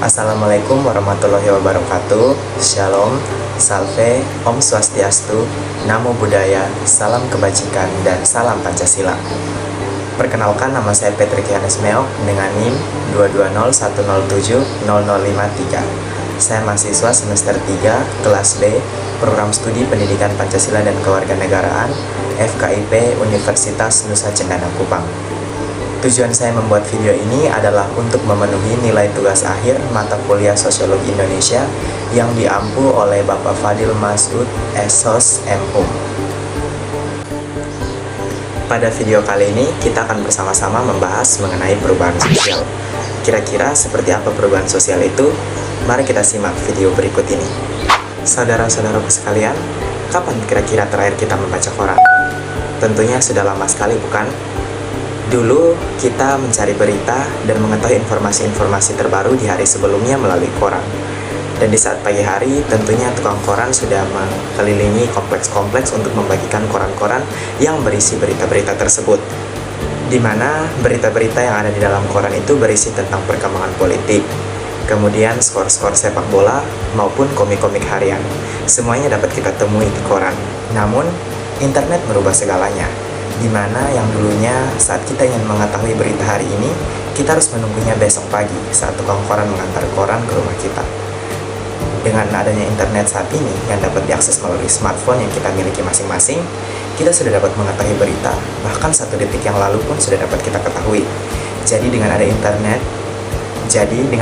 Assalamualaikum warahmatullahi wabarakatuh. Shalom, salve, Om Swastiastu, Namo Buddhaya, salam kebajikan, dan salam Pancasila. Perkenalkan, nama saya Patrick Yohanes Meok dengan NIM 220107053. Saya mahasiswa semester 3, kelas B, Program Studi Pendidikan Pancasila dan Kewarganegaraan, FKIP Universitas Nusa Cendana Kupang. Tujuan saya membuat video ini adalah untuk memenuhi nilai tugas akhir mata kuliah Sosiologi Indonesia yang diampu oleh Bapak Fadil Masud, SOS MUM. Pada video kali ini, kita akan bersama-sama membahas mengenai perubahan sosial. Kira-kira seperti apa perubahan sosial itu? Mari kita simak video berikut ini. Saudara-saudaraku sekalian, kapan kira-kira terakhir kita membaca koran? Tentunya sudah lama sekali, bukan? Dulu kita mencari berita dan mengetahui informasi-informasi terbaru di hari sebelumnya melalui koran. Dan di saat pagi hari tentunya tukang koran sudah mengelilingi kompleks-kompleks untuk membagikan koran-koran yang berisi berita-berita tersebut. Di mana berita-berita yang ada di dalam koran itu berisi tentang perkembangan politik, kemudian skor-skor sepak bola maupun komik-komik harian. Semuanya dapat kita temui di koran. Namun, internet merubah segalanya. Di mana yang dulunya saat kita ingin mengetahui berita hari ini, kita harus menunggunya besok pagi saat tukang koran mengantar koran ke rumah kita. Dengan adanya internet saat ini yang dapat diakses melalui smartphone yang kita miliki masing-masing, kita sudah dapat mengetahui berita, bahkan 1 detik yang lalu pun sudah dapat kita ketahui. Jadi dengan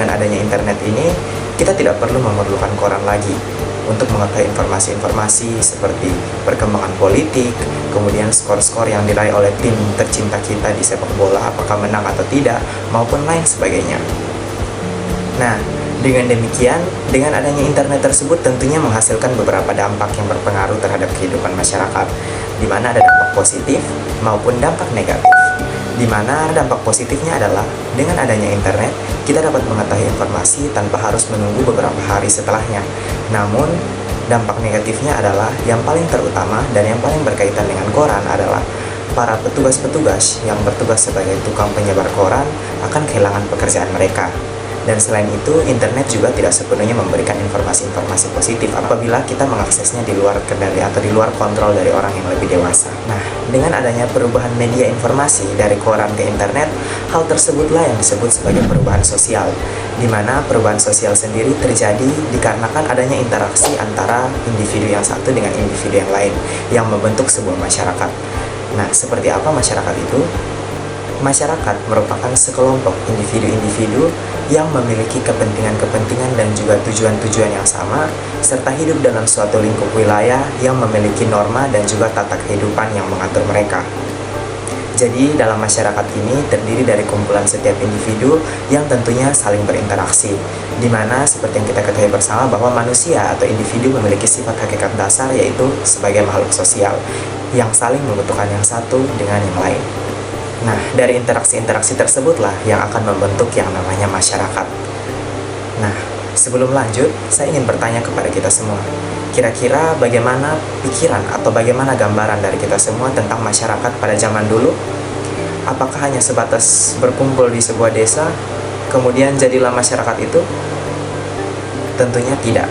adanya internet ini, kita tidak perlu memerlukan koran lagi untuk mengetahui informasi-informasi seperti perkembangan politik, kemudian skor-skor yang diraih oleh tim tercinta kita di sepak bola, apakah menang atau tidak, maupun lain sebagainya. Nah, dengan demikian, dengan adanya internet tersebut tentunya menghasilkan beberapa dampak yang berpengaruh terhadap kehidupan masyarakat, di mana ada dampak positif maupun dampak negatif. Di mana dampak positifnya adalah dengan adanya internet, kita dapat mengetahui informasi tanpa harus menunggu beberapa hari setelahnya. Namun, dampak negatifnya adalah yang paling terutama dan yang paling berkaitan dengan koran adalah para petugas-petugas yang bertugas sebagai tukang penyebar koran akan kehilangan pekerjaan mereka. Dan selain itu, internet juga tidak sepenuhnya memberikan informasi-informasi positif apabila kita mengaksesnya di luar kendali atau di luar kontrol dari orang yang lebih dewasa. Nah, dengan adanya perubahan media informasi dari koran ke internet, hal tersebutlah yang disebut sebagai perubahan sosial, di mana perubahan sosial sendiri terjadi dikarenakan adanya interaksi antara individu yang satu dengan individu yang lain yang membentuk sebuah masyarakat. Nah, seperti apa masyarakat itu? Masyarakat merupakan sekelompok individu-individu yang memiliki kepentingan-kepentingan dan juga tujuan-tujuan yang sama, serta hidup dalam suatu lingkup wilayah yang memiliki norma dan juga tata kehidupan yang mengatur mereka. Jadi, dalam masyarakat ini terdiri dari kumpulan setiap individu yang tentunya saling berinteraksi, di mana seperti yang kita ketahui bersama bahwa manusia atau individu memiliki sifat hakikat dasar yaitu sebagai makhluk sosial yang saling membutuhkan yang satu dengan yang lain. Nah, dari interaksi-interaksi tersebutlah yang akan membentuk yang namanya masyarakat. Nah, sebelum lanjut, saya ingin bertanya kepada kita semua. Kira-kira bagaimana pikiran atau bagaimana gambaran dari kita semua tentang masyarakat pada zaman dulu? Apakah hanya sebatas berkumpul di sebuah desa, kemudian jadilah masyarakat itu? Tentunya tidak.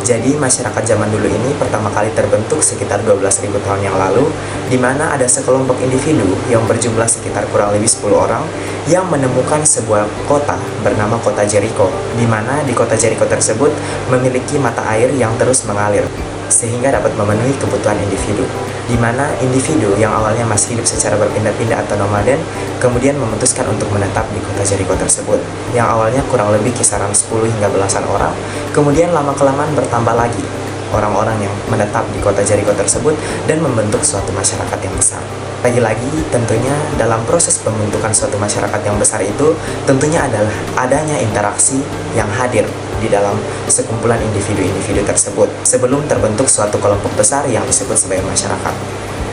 Jadi masyarakat zaman dulu ini pertama kali terbentuk sekitar 12.000 tahun yang lalu, di mana ada sekelompok individu yang berjumlah sekitar kurang lebih 10 orang yang menemukan sebuah kota bernama kota Jericho, di mana di kota Jericho tersebut memiliki mata air yang terus mengalir sehingga dapat memenuhi kebutuhan individu, di mana individu yang awalnya masih hidup secara berpindah-pindah atau nomaden kemudian memutuskan untuk menetap di kota Jericho tersebut yang awalnya kurang lebih kisaran 10 hingga belasan orang, kemudian lama-kelamaan bertambah lagi orang-orang yang menetap di kota Jericho tersebut dan membentuk suatu masyarakat yang besar. Lagi-lagi tentunya dalam proses pembentukan suatu masyarakat yang besar itu tentunya adalah adanya interaksi yang hadir di dalam sekumpulan individu-individu tersebut sebelum terbentuk suatu kelompok besar yang disebut sebagai masyarakat.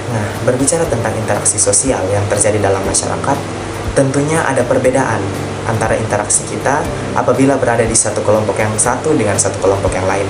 Nah, berbicara tentang interaksi sosial yang terjadi dalam masyarakat, tentunya ada perbedaan antara interaksi kita apabila berada di satu kelompok yang satu dengan satu kelompok yang lain.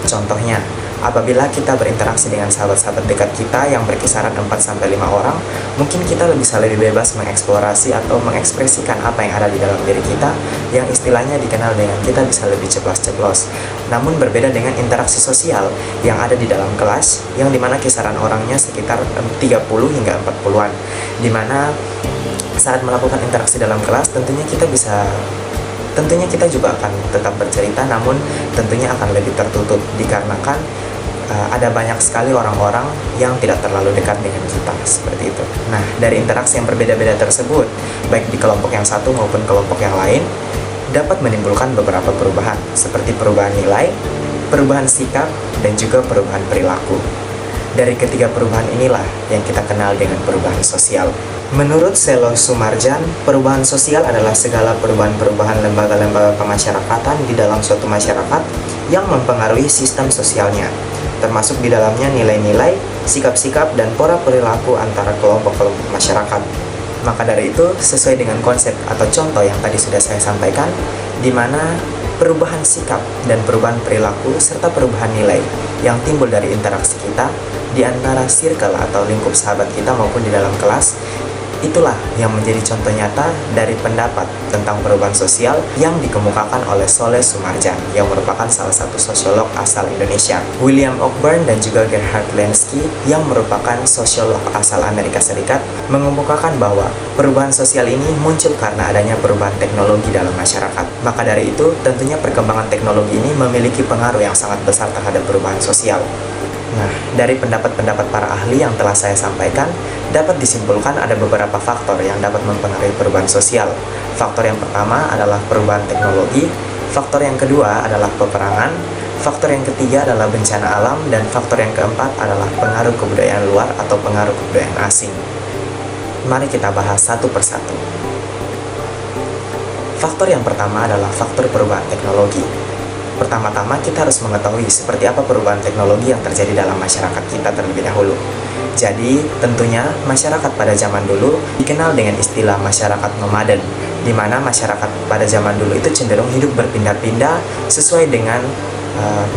Contohnya, Apabila kita berinteraksi dengan sahabat-sahabat dekat kita yang berkisaran 4-5 orang, mungkin kita bisa lebih bebas mengeksplorasi atau mengekspresikan apa yang ada di dalam diri kita, yang istilahnya dikenal dengan kita bisa lebih ceplos-ceplos. Namun berbeda dengan interaksi sosial yang ada di dalam kelas, yang dimana kisaran orangnya sekitar 30 hingga 40-an, dimana saat melakukan interaksi dalam kelas tentunya kita juga akan tetap bercerita, namun tentunya akan lebih tertutup dikarenakan ada banyak sekali orang-orang yang tidak terlalu dekat dengan kita, seperti itu. Nah, dari interaksi yang berbeda-beda tersebut, baik di kelompok yang satu maupun kelompok yang lain, dapat menimbulkan beberapa perubahan, seperti perubahan nilai, perubahan sikap, dan juga perubahan perilaku. Dari ketiga perubahan inilah yang kita kenal dengan perubahan sosial. Menurut Selo Sumarjan, perubahan sosial adalah segala perubahan-perubahan lembaga-lembaga kemasyarakatan di dalam suatu masyarakat yang mempengaruhi sistem sosialnya, termasuk di dalamnya nilai-nilai, sikap-sikap, dan pola perilaku antara kelompok-kelompok masyarakat. Maka dari itu, sesuai dengan konsep atau contoh yang tadi sudah saya sampaikan, di mana perubahan sikap dan perubahan perilaku serta perubahan nilai yang timbul dari interaksi kita di antara circle atau lingkup sahabat kita maupun di dalam kelas, itulah yang menjadi contoh nyata dari pendapat tentang perubahan sosial yang dikemukakan oleh Soleh Sumarjan, yang merupakan salah satu sosiolog asal Indonesia. William Cockburn dan juga Gerhard Lansky yang merupakan sosiolog asal Amerika Serikat mengemukakan bahwa perubahan sosial ini muncul karena adanya perubahan teknologi dalam masyarakat. Maka dari itu, tentunya perkembangan teknologi ini memiliki pengaruh yang sangat besar terhadap perubahan sosial. Nah, dari pendapat-pendapat para ahli yang telah saya sampaikan, dapat disimpulkan ada beberapa faktor yang dapat mempengaruhi perubahan sosial. Faktor yang pertama adalah perubahan teknologi, faktor yang kedua adalah peperangan, faktor yang ketiga adalah bencana alam, dan faktor yang keempat adalah pengaruh kebudayaan luar atau pengaruh kebudayaan asing. Mari kita bahas satu persatu. Faktor yang pertama adalah faktor perubahan teknologi. Pertama-tama kita harus mengetahui seperti apa perubahan teknologi yang terjadi dalam masyarakat kita terlebih dahulu. Jadi, tentunya masyarakat pada zaman dulu dikenal dengan istilah masyarakat nomaden, di mana masyarakat pada zaman dulu itu cenderung hidup berpindah-pindah sesuai dengan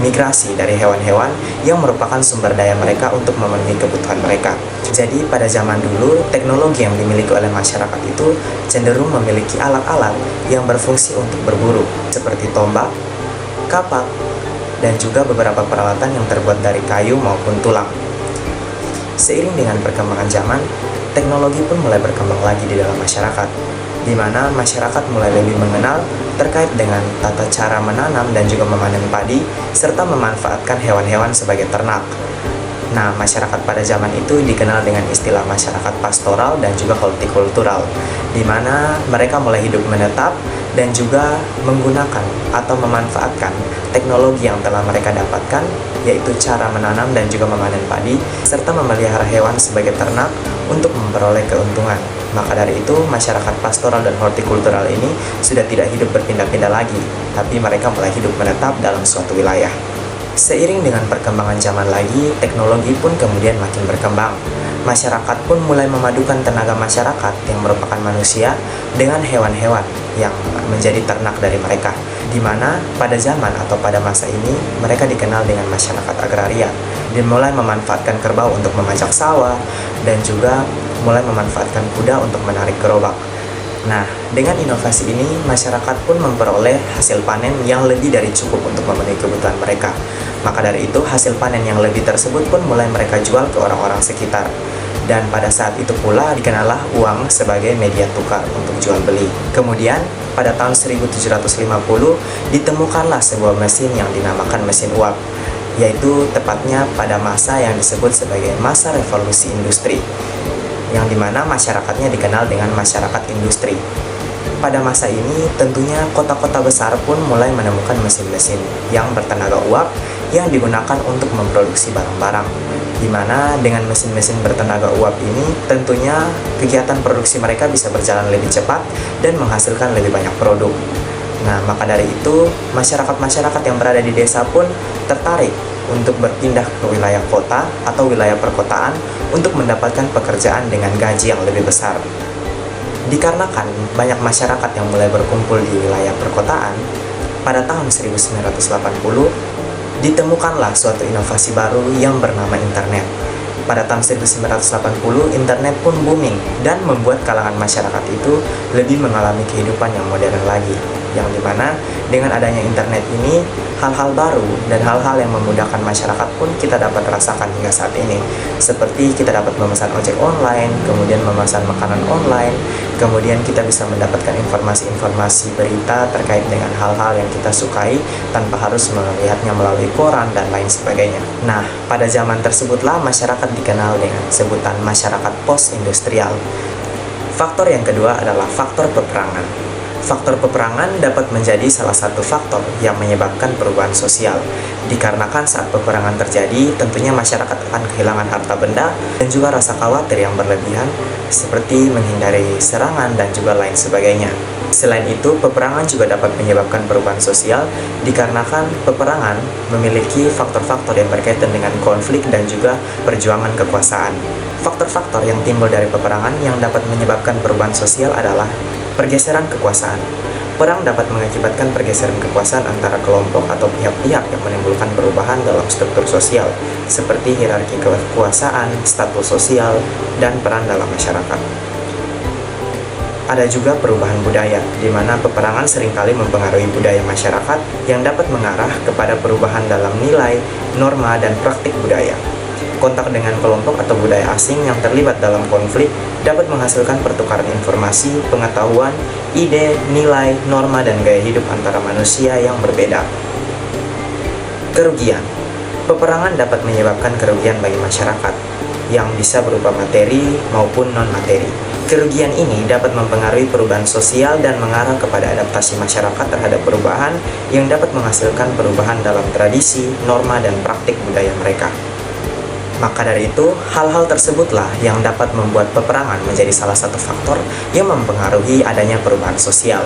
migrasi dari hewan-hewan yang merupakan sumber daya mereka untuk memenuhi kebutuhan mereka. Jadi, pada zaman dulu, teknologi yang dimiliki oleh masyarakat itu cenderung memiliki alat-alat yang berfungsi untuk berburu, seperti tombak, kapak, dan juga beberapa peralatan yang terbuat dari kayu maupun tulang. Seiring dengan perkembangan zaman, teknologi pun mulai berkembang lagi di dalam masyarakat, di mana masyarakat mulai lebih mengenal terkait dengan tata cara menanam dan juga memanen padi, serta memanfaatkan hewan-hewan sebagai ternak. Nah, masyarakat pada zaman itu dikenal dengan istilah masyarakat pastoral dan juga hortikultural, di mana mereka mulai hidup menetap dan juga menggunakan atau memanfaatkan teknologi yang telah mereka dapatkan, yaitu cara menanam dan juga memanen padi, serta memelihara hewan sebagai ternak untuk memperoleh keuntungan. Maka dari itu, masyarakat pastoral dan hortikultural ini sudah tidak hidup berpindah-pindah lagi, tapi mereka mulai hidup menetap dalam suatu wilayah. Seiring dengan perkembangan zaman lagi, teknologi pun kemudian makin berkembang. Masyarakat pun mulai memadukan tenaga masyarakat yang merupakan manusia dengan hewan-hewan yang menjadi ternak dari mereka, di mana pada zaman atau pada masa ini mereka dikenal dengan masyarakat agraria, dimulai memanfaatkan kerbau untuk memajak sawah dan juga mulai memanfaatkan kuda untuk menarik gerobak. Nah, dengan inovasi ini, masyarakat pun memperoleh hasil panen yang lebih dari cukup untuk memenuhi kebutuhan mereka. Maka dari itu, hasil panen yang lebih tersebut pun mulai mereka jual ke orang-orang sekitar. Dan pada saat itu pula dikenallah uang sebagai media tukar untuk jual beli. Kemudian, pada tahun 1750, ditemukanlah sebuah mesin yang dinamakan mesin uap, yaitu tepatnya pada masa yang disebut sebagai masa revolusi industri, yang dimana masyarakatnya dikenal dengan masyarakat industri. Pada masa ini, tentunya kota-kota besar pun mulai menemukan mesin-mesin yang bertenaga uap yang digunakan untuk memproduksi barang-barang, di mana dengan mesin-mesin bertenaga uap ini, tentunya kegiatan produksi mereka bisa berjalan lebih cepat dan menghasilkan lebih banyak produk. Nah, maka dari itu, masyarakat-masyarakat yang berada di desa pun tertarik untuk berpindah ke wilayah kota atau wilayah perkotaan untuk mendapatkan pekerjaan dengan gaji yang lebih besar. Dikarenakan banyak masyarakat yang mulai berkumpul di wilayah perkotaan, pada tahun 1980 ditemukanlah suatu inovasi baru yang bernama internet. Pada tahun 1980, internet pun booming dan membuat kalangan masyarakat itu lebih mengalami kehidupan yang modern lagi. Yang dimana dengan adanya internet ini, hal-hal baru dan hal-hal yang memudahkan masyarakat pun kita dapat rasakan hingga saat ini. Seperti kita dapat memesan ojek online, kemudian memesan makanan online, kemudian kita bisa mendapatkan informasi-informasi berita terkait dengan hal-hal yang kita sukai tanpa harus melihatnya melalui koran dan lain sebagainya. Nah, pada zaman tersebutlah masyarakat dikenal dengan sebutan masyarakat post-industrial. Faktor yang kedua adalah faktor peperangan. Faktor peperangan dapat menjadi salah satu faktor yang menyebabkan perubahan sosial. Dikarenakan saat peperangan terjadi, tentunya masyarakat akan kehilangan harta benda dan juga rasa khawatir yang berlebihan, seperti menghindari serangan dan juga lain sebagainya. Selain itu, peperangan juga dapat menyebabkan perubahan sosial dikarenakan peperangan memiliki faktor-faktor yang berkaitan dengan konflik dan juga perjuangan kekuasaan. Faktor-faktor yang timbul dari peperangan yang dapat menyebabkan perubahan sosial adalah pergeseran kekuasaan. Perang dapat mengakibatkan pergeseran kekuasaan antara kelompok atau pihak-pihak yang menimbulkan perubahan dalam struktur sosial, seperti hierarki kekuasaan, status sosial, dan peran dalam masyarakat. Ada juga perubahan budaya, di mana peperangan seringkali mempengaruhi budaya masyarakat yang dapat mengarah kepada perubahan dalam nilai, norma, dan praktik budaya. Kontak dengan kelompok atau budaya asing yang terlibat dalam konflik dapat menghasilkan pertukaran informasi, pengetahuan, ide, nilai, norma, dan gaya hidup antara manusia yang berbeda. Kerugian. Peperangan dapat menyebabkan kerugian bagi masyarakat, yang bisa berupa materi maupun non-materi. Kerugian ini dapat mempengaruhi perubahan sosial dan mengarah kepada adaptasi masyarakat terhadap perubahan yang dapat menghasilkan perubahan dalam tradisi, norma, dan praktik budaya mereka. Maka dari itu, hal-hal tersebutlah yang dapat membuat peperangan menjadi salah satu faktor yang mempengaruhi adanya perubahan sosial.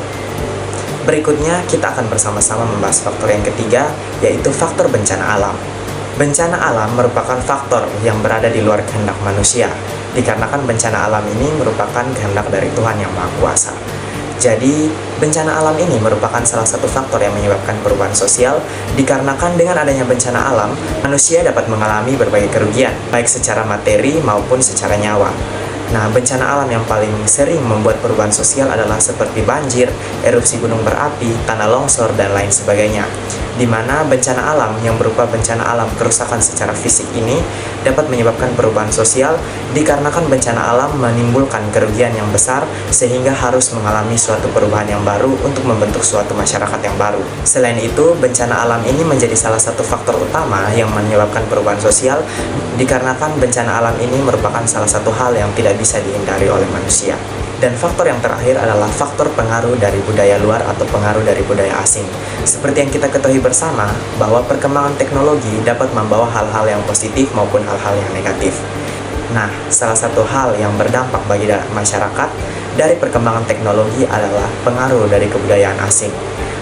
Berikutnya, kita akan bersama-sama membahas faktor yang ketiga, yaitu faktor bencana alam. Bencana alam merupakan faktor yang berada di luar kehendak manusia, dikarenakan bencana alam ini merupakan kehendak dari Tuhan Yang Maha Kuasa. Jadi, bencana alam ini merupakan salah satu faktor yang menyebabkan perubahan sosial, dikarenakan dengan adanya bencana alam, manusia dapat mengalami berbagai kerugian, baik secara materi maupun secara nyawa. Nah, bencana alam yang paling sering membuat perubahan sosial adalah seperti banjir, erupsi gunung berapi, tanah longsor, dan lain sebagainya. Di mana bencana alam yang berupa bencana alam kerusakan secara fisik ini dapat menyebabkan perubahan sosial dikarenakan bencana alam menimbulkan kerugian yang besar sehingga harus mengalami suatu perubahan yang baru untuk membentuk suatu masyarakat yang baru. Selain itu, bencana alam ini menjadi salah satu faktor utama yang menyebabkan perubahan sosial dikarenakan bencana alam ini merupakan salah satu hal yang tidak bisa dihindari oleh manusia. Dan faktor yang terakhir adalah faktor pengaruh dari budaya luar atau pengaruh dari budaya asing. Seperti yang kita ketahui bersama, bahwa perkembangan teknologi dapat membawa hal-hal yang positif maupun hal-hal yang negatif. Nah, salah satu hal yang berdampak bagi masyarakat dari perkembangan teknologi adalah pengaruh dari kebudayaan asing.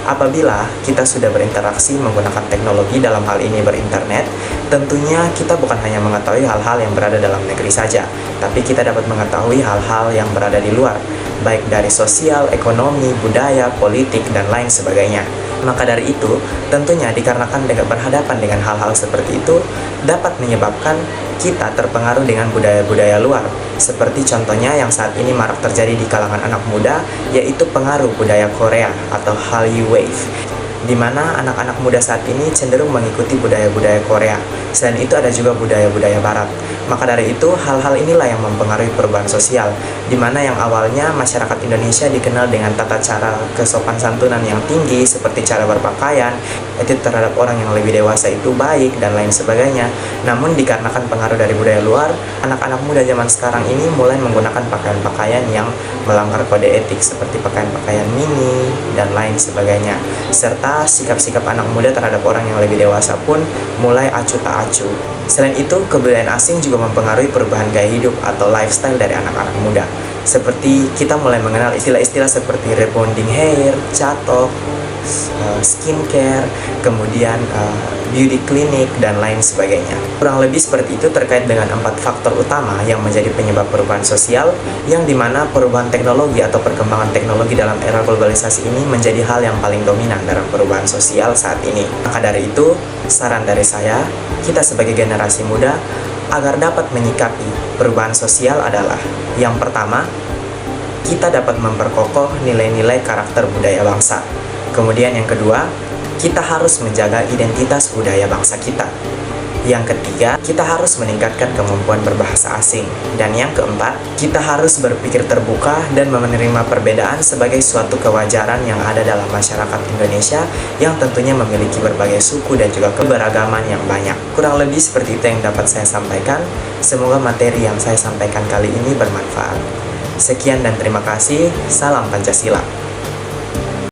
Apabila kita sudah berinteraksi menggunakan teknologi, dalam hal ini berinternet, tentunya kita bukan hanya mengetahui hal-hal yang berada dalam negeri saja, tapi kita dapat mengetahui hal-hal yang berada di luar, baik dari sosial, ekonomi, budaya, politik, dan lain sebagainya. Maka dari itu, tentunya dikarenakan dengan berhadapan dengan hal-hal seperti itu, dapat menyebabkan kita terpengaruh dengan budaya-budaya luar. Seperti contohnya yang saat ini marak terjadi di kalangan anak muda, yaitu pengaruh budaya Korea atau Hallyu Wave, di mana anak-anak muda saat ini cenderung mengikuti budaya-budaya Korea. Selain itu ada juga budaya-budaya Barat. Maka dari itu, hal-hal inilah yang mempengaruhi perubahan sosial, di mana yang awalnya masyarakat Indonesia dikenal dengan tata cara kesopan santunan yang tinggi, seperti cara berpakaian, etik terhadap orang yang lebih dewasa itu baik, dan lain sebagainya. Namun dikarenakan pengaruh dari budaya luar, anak-anak muda zaman sekarang ini mulai menggunakan pakaian-pakaian yang melanggar kode etik, seperti pakaian-pakaian mini, dan lain sebagainya. Serta sikap-sikap anak muda terhadap orang yang lebih dewasa pun mulai acuh tak acuh. Selain itu, kebudayaan asing juga mempengaruhi perubahan gaya hidup atau lifestyle dari anak-anak muda. Seperti kita mulai mengenal istilah-istilah seperti rebonding hair, catok, skincare, kemudian beauty clinic, dan lain sebagainya. Kurang lebih seperti itu terkait dengan 4 faktor utama yang menjadi penyebab perubahan sosial, yang dimana perubahan teknologi atau perkembangan teknologi dalam era globalisasi ini menjadi hal yang paling dominan dalam perubahan sosial saat ini. Maka dari itu, saran dari saya, kita sebagai generasi muda, agar dapat menyikapi perubahan sosial adalah yang pertama, kita dapat memperkokoh nilai-nilai karakter budaya bangsa. Kemudian yang kedua, kita harus menjaga identitas budaya bangsa kita. Yang ketiga, kita harus meningkatkan kemampuan berbahasa asing. Dan yang keempat, kita harus berpikir terbuka dan menerima perbedaan sebagai suatu kewajaran yang ada dalam masyarakat Indonesia yang tentunya memiliki berbagai suku dan juga keberagaman yang banyak. Kurang lebih seperti itu yang dapat saya sampaikan. Semoga materi yang saya sampaikan kali ini bermanfaat. Sekian dan terima kasih. Salam Pancasila.